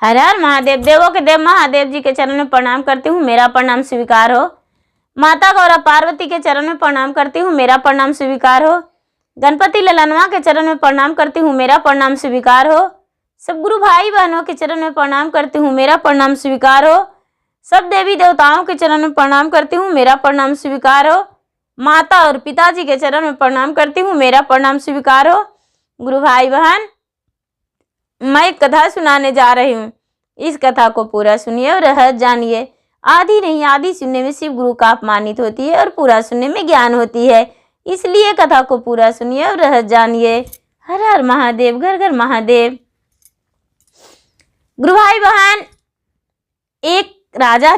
हर हर महादेव। देवों के देव महादेव जी के चरण में प्रणाम करती हूँ, मेरा प्रणाम स्वीकार हो। माता गौरा पार्वती के चरण में प्रणाम करती हूँ, मेरा प्रणाम स्वीकार हो। गणपति ललनवा के चरण में प्रणाम करती हूँ, मेरा प्रणाम स्वीकार हो। सब गुरु भाई बहनों के चरण में प्रणाम करती हूँ, मेरा प्रणाम स्वीकार हो। सब देवी देवताओं के चरण में प्रणाम करती हूँ, मेरा प्रणाम स्वीकार हो। माता और पिताजी के चरण में प्रणाम करती हूँ, मेरा प्रणाम स्वीकार हो। गुरु भाई बहन, मैं एक कथा सुनाने जा रही हूँ। इस कथा को पूरा सुनिए और रहस्य जानिए। आधी नहीं आधी सुनने में शिव गुरु का अपमानित होती है और पूरा सुनने में ज्ञान होती है, इसलिए कथा को पूरा सुनिए और रहस्य जानिए। हर हर महादेव, घर घर महादेव। गुरु भाई बहन, एक राजा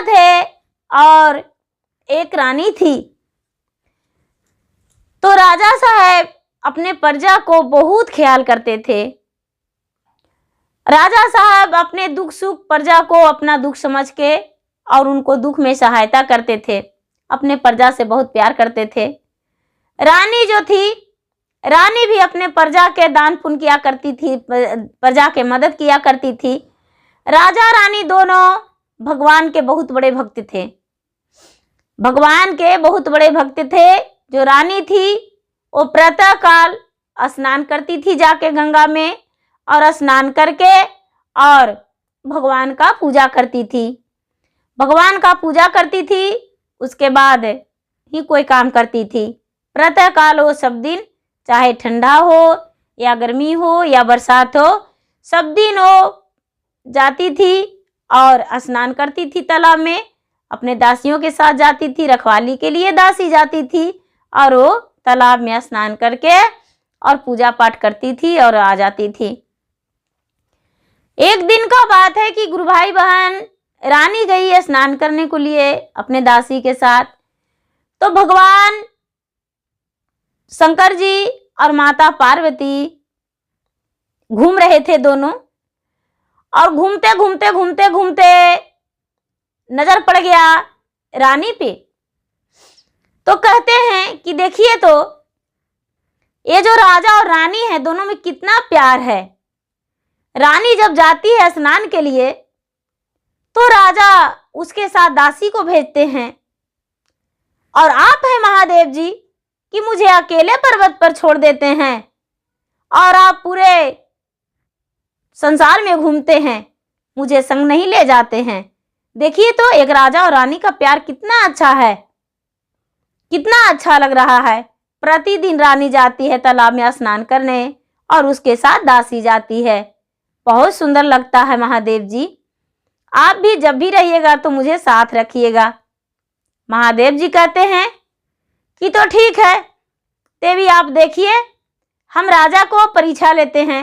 थे और एक रानी थी। तो राजा साहब अपने प्रजा को बहुत ख्याल करते थे। राजा साहब अपने दुख सुख प्रजा को अपना दुख समझ के और उनको दुख में सहायता करते थे। अपने प्रजा से बहुत प्यार करते थे। रानी जो थी, रानी भी अपने प्रजा के दान पुण्य किया करती थी, प्रजा के मदद किया करती थी। राजा रानी दोनों भगवान के बहुत बड़े भक्त थे। भगवान के बहुत बड़े भक्त थे। जो रानी थी वो प्रातः काल स्नान करती थी जाके गंगा में, और स्नान करके और भगवान का पूजा करती थी। भगवान का पूजा करती थी, उसके बाद ही कोई काम करती थी। प्रातः काल वो सब दिन, चाहे ठंडा हो या गर्मी हो या बरसात हो, सब दिन वो जाती थी और स्नान करती थी तालाब में। अपने दासियों के साथ जाती थी, रखवाली के लिए दासी जाती थी, और वो तालाब में स्नान करके और पूजा पाठ करती थी और आ जाती थी। एक दिन का बात है कि गुरु भाई बहन, रानी गई स्नान करने के लिए अपने दासी के साथ। तो भगवान शंकर जी और माता पार्वती घूम रहे थे दोनों, और घूमते घूमते घूमते घूमते नजर पड़ गया रानी पे। तो कहते हैं कि देखिए तो ये जो राजा और रानी है, दोनों में कितना प्यार है। रानी जब जाती है स्नान के लिए तो राजा उसके साथ दासी को भेजते हैं, और आप हैं महादेव जी कि मुझे अकेले पर्वत पर छोड़ देते हैं और आप पूरे संसार में घूमते हैं, मुझे संग नहीं ले जाते हैं। देखिए तो एक राजा और रानी का प्यार कितना अच्छा है, कितना अच्छा लग रहा है। प्रतिदिन रानी जाती है तालाब में स्नान करने और उसके साथ दासी जाती है। बहुत सुंदर लगता है महादेव जी। आप भी जब भी रहिएगा तो मुझे साथ रखिएगा। महादेव जी कहते हैं कि तो ठीक है, देवी आप देखिए, हम राजा को परीक्षा लेते हैं,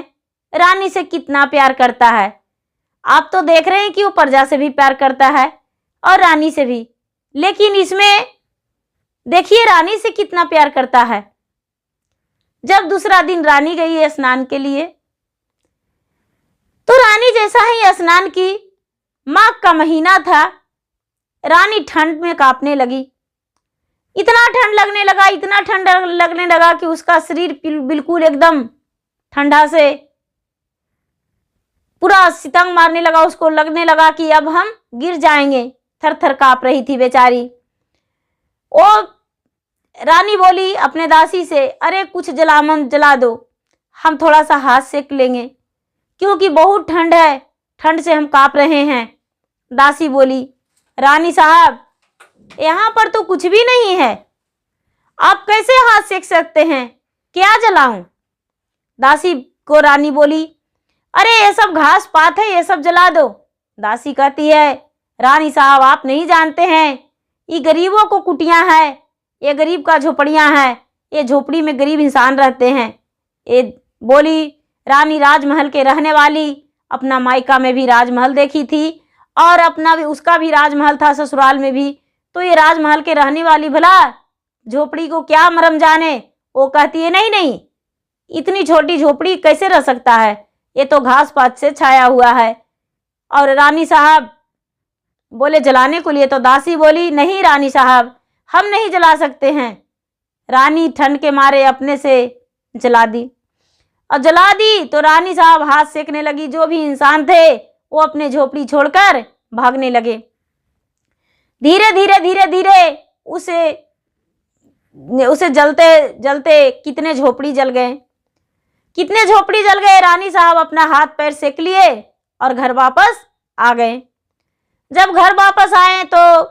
रानी से कितना प्यार करता है। आप तो देख रहे हैं कि वो प्रजा से भी प्यार करता है और रानी से भी, लेकिन इसमें देखिए रानी से कितना प्यार करता है। जब दूसरा दिन रानी गई है स्नान के लिए, तो रानी जैसा ही स्नान की, माघ का महीना था, रानी ठंड में कांपने लगी। इतना ठंड लगने लगा, इतना ठंड लगने लगा कि उसका शरीर बिल्कुल एकदम ठंडा से पूरा सितंग मारने लगा। उसको लगने लगा कि अब हम गिर जाएंगे। थर थर कांप रही थी बेचारी। ओ रानी बोली अपने दासी से, अरे कुछ जलावन जला दो, हम थोड़ा सा हाथ सेक लेंगे, क्योंकि बहुत ठंड है, ठंड से हम कांप रहे हैं। दासी बोली, रानी साहब यहाँ पर तो कुछ भी नहीं है, आप कैसे हाथ सेक सकते हैं, क्या जलाऊं? दासी को रानी बोली, अरे ये सब घास पात है, ये सब जला दो। दासी कहती है, रानी साहब आप नहीं जानते हैं, ये गरीबों को कुटियां है, ये गरीब का झोपड़ियां है, ये झोपड़ी में गरीब इंसान रहते हैं। ये बोली रानी राजमहल के रहने वाली, अपना मायका में भी राजमहल देखी थी और अपना भी उसका भी राजमहल था ससुराल में भी। तो ये राजमहल के रहने वाली भला झोपड़ी को क्या मरम जाने। वो कहती है नहीं नहीं, इतनी छोटी झोपड़ी कैसे रह सकता है, ये तो घास पात से छाया हुआ है। और रानी साहब बोले जलाने को लिए, तो दासी बोली नहीं रानी साहब हम नहीं जला सकते हैं। रानी ठंड के मारे अपने से जला दी। और जला दी तो रानी साहब हाथ सेकने लगी। जो भी इंसान थे वो अपने झोपड़ी छोड़कर भागने लगे। धीरे धीरे धीरे धीरे उसे जलते जलते कितने झोपड़ी जल गए, कितने झोपड़ी जल गए। रानी साहब अपना हाथ पैर सेक लिए और घर वापस आ गए। जब घर वापस आए तो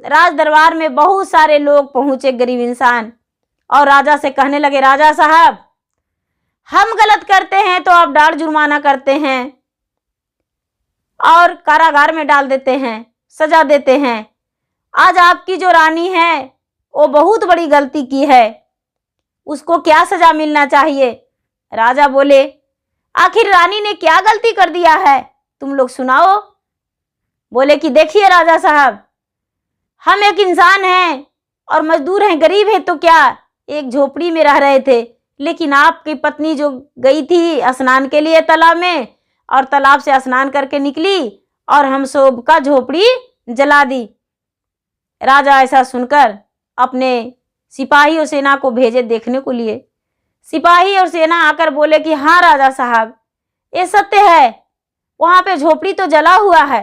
राज दरबार में बहुत सारे लोग पहुंचे, गरीब इंसान, और राजा से कहने लगे, राजा साहब हम गलत करते हैं तो आप डांट जुर्माना करते हैं और कारागार में डाल देते हैं, सजा देते हैं। आज आपकी जो रानी है वो बहुत बड़ी गलती की है, उसको क्या सजा मिलना चाहिए। राजा बोले, आखिर रानी ने क्या गलती कर दिया है, तुम लोग सुनाओ। बोले कि देखिए राजा साहब, हम एक इंसान हैं और मजदूर हैं, गरीब हैं, तो क्या एक झोपड़ी में रह रहे थे, लेकिन आपकी पत्नी जो गई थी स्नान के लिए तालाब में और तालाब से स्नान करके निकली और हम सब का झोपड़ी जला दी। राजा ऐसा सुनकर अपने सिपाही और सेना को भेजे देखने को लिए। सिपाही और सेना आकर बोले कि हाँ राजा साहब, ये सत्य है, वहां पे झोपड़ी तो जला हुआ है।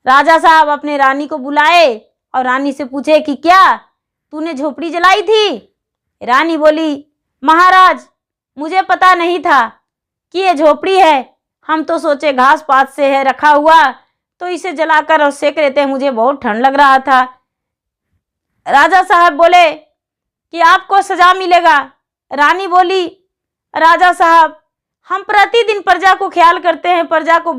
राजा साहब अपने रानी को बुलाए और रानी से पूछे कि क्या तूने झोपड़ी जलाई थी। रानी बोली, महाराज मुझे पता नहीं था कि ये झोपड़ी है, हम तो सोचे घास पात से है रखा हुआ तो इसे जलाकर और सेक लेते हैं, मुझे बहुत ठंड लग रहा था। राजा साहब बोले कि आपको सजा मिलेगा। रानी बोली, राजा साहब हम प्रतिदिन प्रजा को ख्याल करते हैं, प्रजा को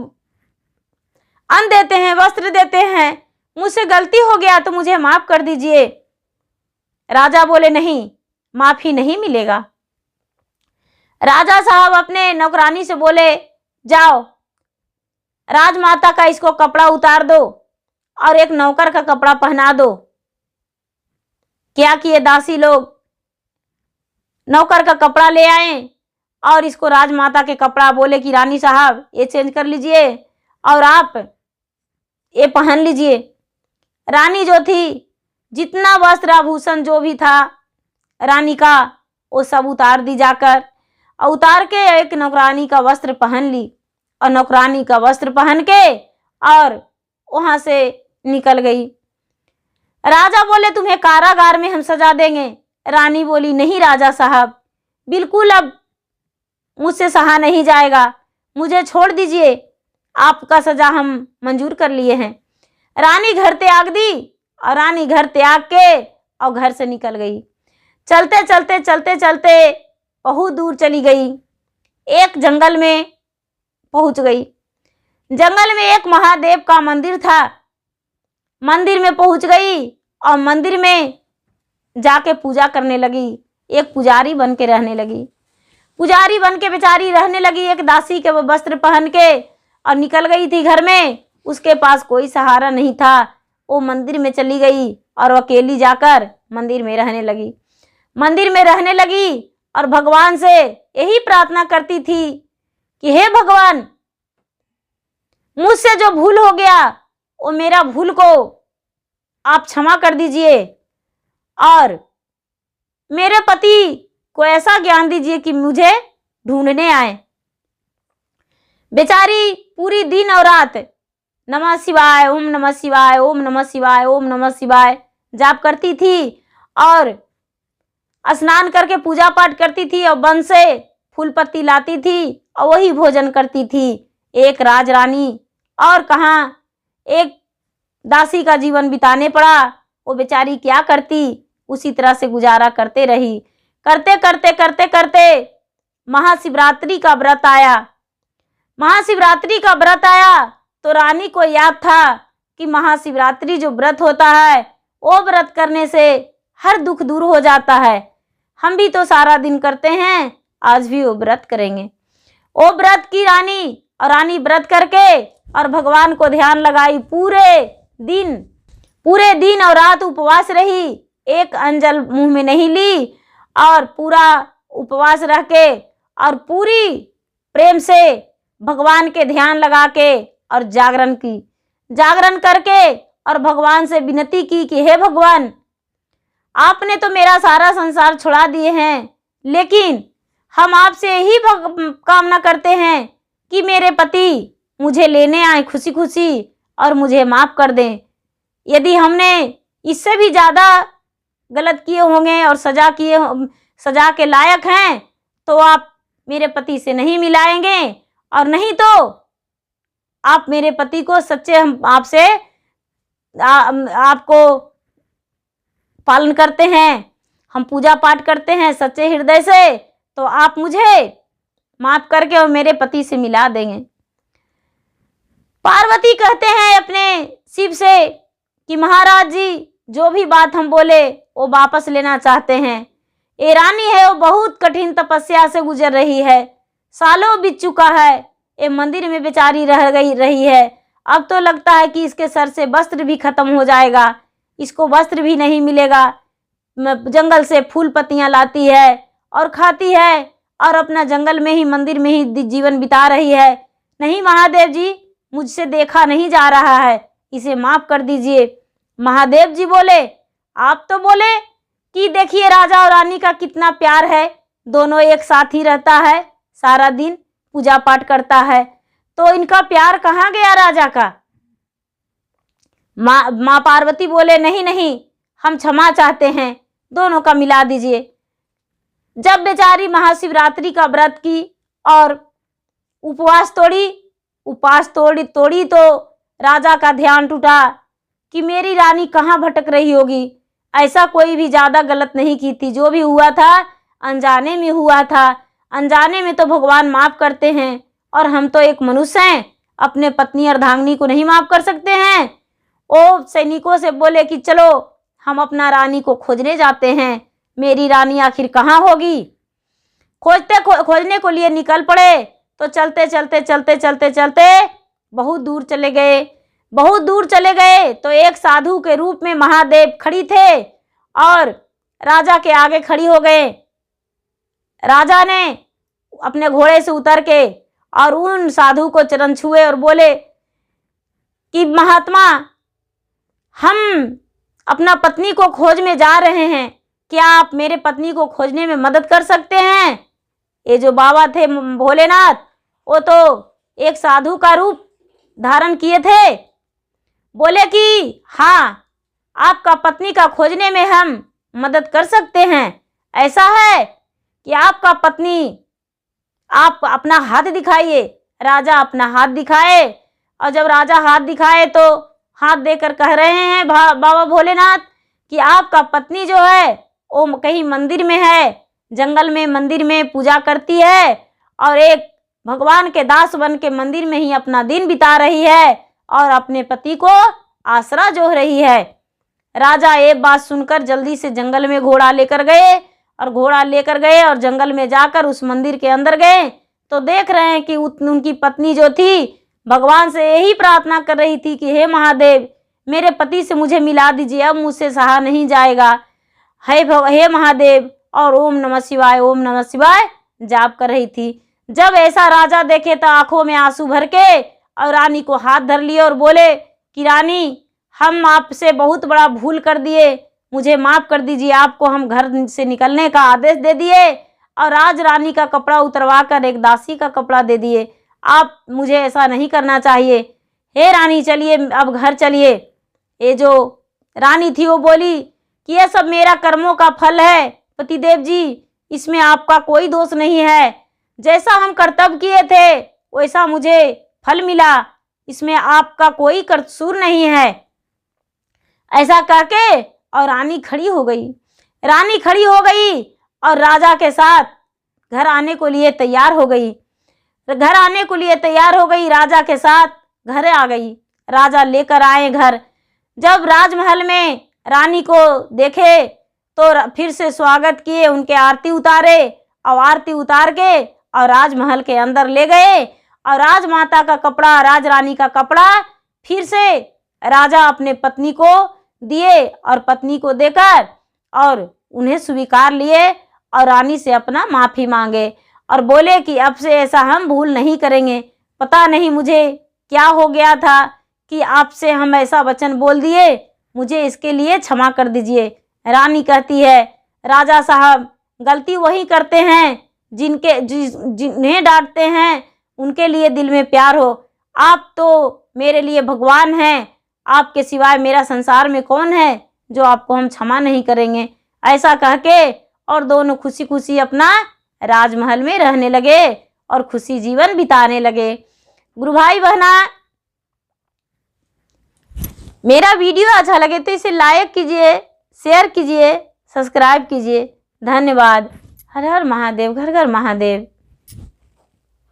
अन्न देते हैं, वस्त्र देते हैं, मुझसे गलती हो गया तो मुझे माफ कर दीजिए। राजा बोले, नहीं, माफी नहीं मिलेगा। राजा साहब अपने नौकरानी से बोले, जाओ राजमाता का इसको कपड़ा उतार दो और एक नौकर का कपड़ा पहना दो। क्या किए दासी लोग, नौकर का कपड़ा ले आए और इसको राजमाता के कपड़ा, बोले कि रानी साहब ये चेंज कर लीजिए और आप ये पहन लीजिए। रानी जो थी जितना वस्त्र आभूषण जो भी था रानी का वो सब उतार दी जाकर, और उतार के एक नौकरानी का वस्त्र पहन ली और नौकरानी का वस्त्र पहन के और वहां से निकल गई। राजा बोले, तुम्हें कारागार में हम सजा देंगे। रानी बोली, नहीं राजा साहब, बिल्कुल अब मुझसे सहा नहीं जाएगा, मुझे छोड़ दीजिए, आपका सजा हम मंजूर कर लिए हैं। रानी घर त्याग दी और रानी घर त्याग के और घर से निकल गई। चलते चलते चलते चलते बहुत दूर चली गई, एक जंगल में पहुंच गई। जंगल में एक महादेव का मंदिर था। मंदिर में पहुंच गई और मंदिर में जाके पूजा करने लगी। एक पुजारी बन के रहने लगी। पुजारी बन के बेचारी रहने लगी, एक दासी के वो वस्त्र पहन के, और निकल गई थी घर में। उसके पास कोई सहारा नहीं था। वो मंदिर में चली गई और अकेली जाकर मंदिर में रहने लगी। मंदिर में रहने लगी और भगवान से यही प्रार्थना करती थी कि हे भगवान, मुझसे जो भूल हो गया वो मेरा भूल को आप क्षमा कर दीजिए और मेरे पति को ऐसा ज्ञान दीजिए कि मुझे ढूंढने आए। बेचारी पूरी दिन और रात नमः शिवाय, ओम नमः शिवाय, ओम नमः शिवाय, ओम नमः शिवाय जाप करती थी और स्नान करके पूजा पाठ करती थी और वन से फूल पत्ती लाती थी और वही भोजन करती थी। एक राजरानी और कहाँ एक दासी का जीवन बिताने पड़ा। वो बेचारी क्या करती, उसी तरह से गुजारा करते रही। करते करते करते करते महाशिवरात्रि का व्रत आया। महाशिवरात्रि का व्रत आया तो रानी को याद था कि महाशिवरात्रि जो व्रत होता है वो व्रत करने से हर दुख दूर हो जाता है। हम भी तो सारा दिन करते हैं, आज भी वो व्रत करेंगे। वो व्रत की रानी, और रानी व्रत करके और भगवान को ध्यान लगाई। पूरे दिन और रात उपवास रही, एक अंजल मुंह में नहीं ली और पूरा उपवास रह के और पूरी प्रेम से भगवान के ध्यान लगा के और जागरण की। जागरण करके और भगवान से विनती की कि हे भगवान, आपने तो मेरा सारा संसार छुड़ा दिए हैं, लेकिन हम आपसे यही कामना करते हैं कि मेरे पति मुझे लेने आए खुशी खुशी और मुझे माफ़ कर दें। यदि हमने इससे भी ज़्यादा गलत किए होंगे और सज़ा के लायक हैं तो आप मेरे पति से नहीं मिलाएंगे, और नहीं तो आप मेरे पति को सच्चे हम आपसे आपको पालन करते हैं, हम पूजा पाठ करते हैं सच्चे हृदय से, तो आप मुझे माफ़ करके और मेरे पति से मिला देंगे। पार्वती कहते हैं अपने शिव से कि महाराज जी, जो भी बात हम बोले वो वापस लेना चाहते हैं। ये रानी है वो बहुत कठिन तपस्या से गुजर रही है, सालों बीत चुका है, ये मंदिर में बेचारी रही है। अब तो लगता है कि इसके सर से वस्त्र भी खत्म हो जाएगा, इसको वस्त्र भी नहीं मिलेगा। जंगल से फूल पत्तियां लाती है और खाती है और अपना जंगल में ही मंदिर में ही जीवन बिता रही है। नहीं महादेव जी, मुझसे देखा नहीं जा रहा है, इसे माफ़ कर दीजिए। महादेव जी बोले, आप तो बोले कि देखिए राजा और रानी का कितना प्यार है, दोनों एक साथ ही रहता है, सारा दिन पूजा पाठ करता है, तो इनका प्यार कहाँ गया राजा का। माँ पार्वती बोले, नहीं नहीं, हम क्षमा चाहते हैं, दोनों का मिला दीजिए। जब बेचारी महाशिवरात्रि का व्रत की और उपवास तोड़ी तो राजा का ध्यान टूटा कि मेरी रानी कहाँ भटक रही होगी। ऐसा कोई भी ज़्यादा गलत नहीं की थी, जो भी हुआ था अनजाने में हुआ था। अनजाने में तो भगवान माफ़ करते हैं, और हम तो एक मनुष्य हैं, अपने पत्नी अर्धांगिनी को नहीं माफ़ कर सकते हैं। वो सैनिकों से बोले कि चलो हम अपना रानी को खोजने जाते हैं, मेरी रानी आखिर कहाँ होगी। खोजने को लिए निकल पड़े, तो चलते चलते बहुत दूर चले गए तो एक साधु के रूप में महादेव खड़ी थे और राजा के आगे खड़ी हो गए। राजा ने अपने घोड़े से उतर के और उन साधु को चरण छुए और बोले कि महात्मा, हम अपना पत्नी को खोज में जा रहे हैं, क्या आप मेरे पत्नी को खोजने में मदद कर सकते हैं। ये जो बाबा थे भोलेनाथ, वो तो एक साधु का रूप धारण किए थे। बोले कि हाँ, आपका पत्नी का खोजने में हम मदद कर सकते हैं। ऐसा है कि आपका पत्नी, आप अपना हाथ दिखाइए। राजा अपना हाथ दिखाए, और जब राजा हाथ दिखाए तो हाथ देकर कह रहे हैं बाबा भोलेनाथ कि आपका पत्नी जो है वो कहीं मंदिर में है, जंगल में मंदिर में पूजा करती है, और एक भगवान के दास बन के मंदिर में ही अपना दिन बिता रही है और अपने पति को आसरा जोह रही है। राजा ये बात सुनकर जल्दी से जंगल में घोड़ा लेकर गए और जंगल में जाकर उस मंदिर के अंदर गए तो देख रहे हैं कि उनकी पत्नी जो थी भगवान से यही प्रार्थना कर रही थी कि हे महादेव, मेरे पति से मुझे मिला दीजिए, अब मुझसे सहा नहीं जाएगा, हे महादेव, और ओम नमः शिवाय जाप कर रही थी। जब ऐसा राजा देखे तो आंखों में आंसू भर के और रानी को हाथ धर लिए और बोले कि रानी, हम आपसे बहुत बड़ा भूल कर दिए, मुझे माफ़ कर दीजिए। आपको हम घर से निकलने का आदेश दे दिए और आज रानी का कपड़ा उतरवा कर एक दासी का कपड़ा दे दिए। आप मुझे ऐसा नहीं करना चाहिए। हे रानी, चलिए अब घर चलिए। ये जो रानी थी वो बोली कि यह सब मेरा कर्मों का फल है पतिदेव जी, इसमें आपका कोई दोष नहीं है। जैसा हम कर्तव्य किए थे वैसा मुझे फल मिला, इसमें आपका कोई कसूर नहीं है। ऐसा करके और रानी खड़ी हो गई और राजा के साथ घर आने को लिए तैयार हो गई। राजा के साथ घर आ गई। राजा लेकर आए घर। जब राजमहल में रानी को देखे तो फिर से स्वागत किए, उनके आरती उतारे और आरती उतार के और राजमहल के अंदर ले गए और राजमाता का कपड़ा, राजरानी का कपड़ा फिर से राजा अपने पत्नी को दिए और पत्नी को देकर और उन्हें स्वीकार लिए और रानी से अपना माफ़ी मांगे और बोले कि अब से ऐसा हम भूल नहीं करेंगे। पता नहीं मुझे क्या हो गया था कि आपसे हम ऐसा वचन बोल दिए, मुझे इसके लिए क्षमा कर दीजिए। रानी कहती है, राजा साहब, गलती वही करते हैं जिन्हें डांटते हैं उनके लिए दिल में प्यार हो। आप तो मेरे लिए भगवान हैं, आपके सिवाय मेरा संसार में कौन है जो आपको हम क्षमा नहीं करेंगे। ऐसा कह के और दोनों खुशी खुशी अपना राजमहल में रहने लगे और खुशी जीवन बिताने लगे। गुरु भाई बहना, मेरा वीडियो अच्छा लगे तो इसे लाइक कीजिए, शेयर कीजिए, सब्सक्राइब कीजिए। धन्यवाद। हर हर महादेव, घर घर महादेव।